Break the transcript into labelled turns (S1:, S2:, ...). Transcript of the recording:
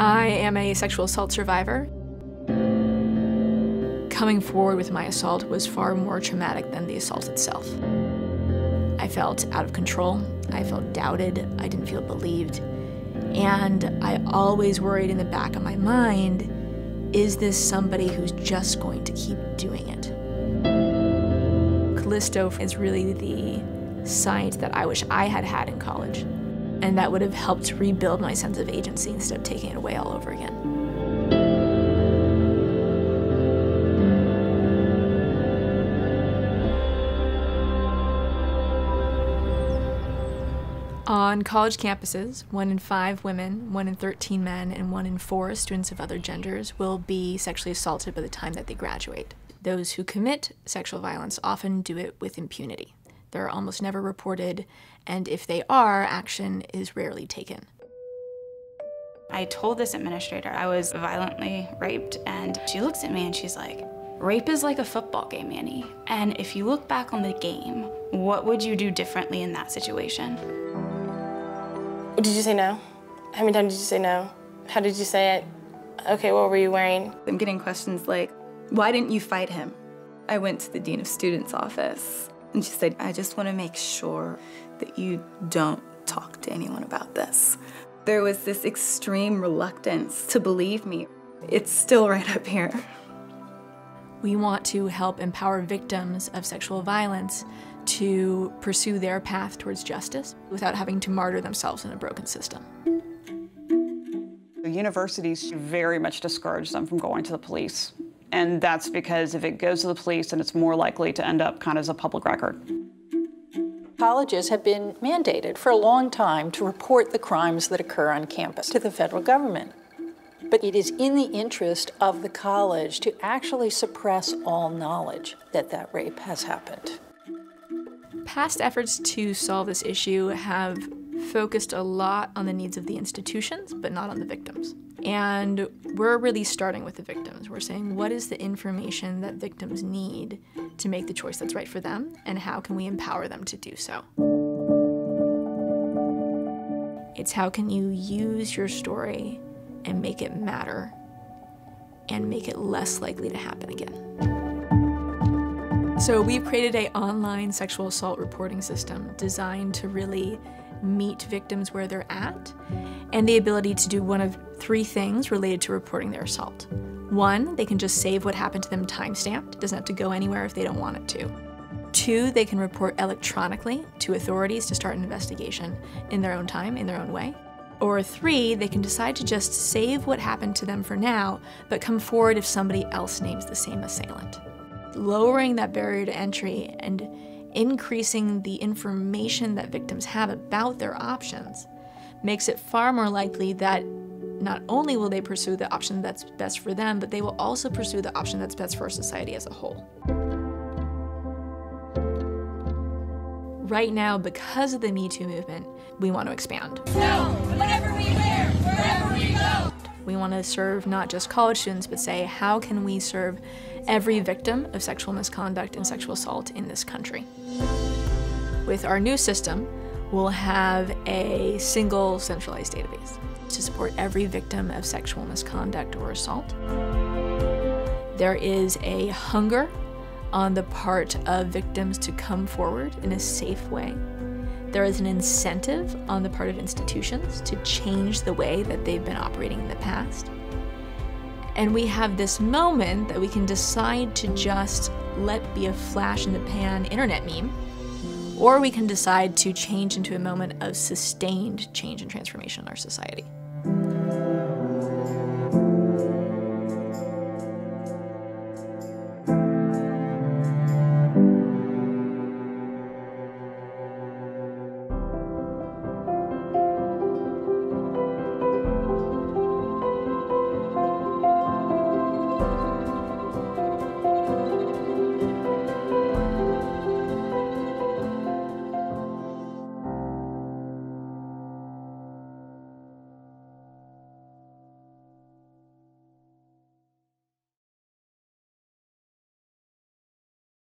S1: I am a sexual assault survivor. Coming forward with my assault was far more traumatic than the assault itself. I felt out of control, I felt doubted, I didn't feel believed, and I always worried in the back of my mind, is this somebody who's just going to keep doing it? Callisto is really the science that I wish I had had in college, and that would have helped rebuild my sense of agency instead of taking it away all over again. On college campuses, 1 in 5 women, 1 in 13 men, and 1 in 4 students of other genders will be sexually assaulted by the time that they graduate. Those who commit sexual violence often do it with impunity. They're almost never reported, and if they are, action is rarely taken.
S2: I told this administrator I was violently raped, and she looks at me and she's like, "Rape is like a football game, Annie. And if you look back on the game, what would you do differently in that situation?"
S3: Did you say no? How many times did you say no? How did you say it? Okay, what were you wearing?
S4: I'm getting questions like, "Why didn't you fight him?" I went to the Dean of Students' office, and she said, "I just want to make sure that you don't talk to anyone about this." There was this extreme reluctance to believe me. It's still right up here.
S1: We want to help empower victims of sexual violence to pursue their path towards justice without having to martyr themselves in a broken system.
S5: The universities very much discourage them from going to the police. And that's because if it goes to the police, then it's more likely to end up kind of as a public record.
S6: Colleges have been mandated for a long time to report the crimes that occur on campus to the federal government. But it is in the interest of the college to actually suppress all knowledge that that rape has happened.
S1: Past efforts to solve this issue have focused a lot on the needs of the institutions, but not on the victims. And we're really starting with the victims. We're saying, what is the information that victims need to make the choice that's right for them, and how can we empower them to do so? It's how can you use your story and make it matter and make it less likely to happen again. So we've created an online sexual assault reporting system designed to really meet victims where they're at, and the ability to do one of 3 things related to reporting their assault. 1, they can just save what happened to them timestamped. It doesn't have to go anywhere if they don't want it to. 2, they can report electronically to authorities to start an investigation in their own time, in their own way. Or 3, they can decide to just save what happened to them for now, but come forward if somebody else names the same assailant. Lowering that barrier to entry and increasing the information that victims have about their options makes it far more likely that not only will they pursue the option that's best for them, but they will also pursue the option that's best for society as a whole. Right now, because of the Me Too movement, we want to expand.
S7: No, whatever we wear, wherever we go.
S1: We want to serve not just college students, but say, how can we serve every victim of sexual misconduct and sexual assault in this country? With our new system, we'll have a single centralized database to support every victim of sexual misconduct or assault. There is a hunger on the part of victims to come forward in a safe way. There is an incentive on the part of institutions to change the way that they've been operating in the past. And we have this moment that we can decide to just let be a flash in the pan internet meme, or we can decide to change into a moment of sustained change and transformation in our society.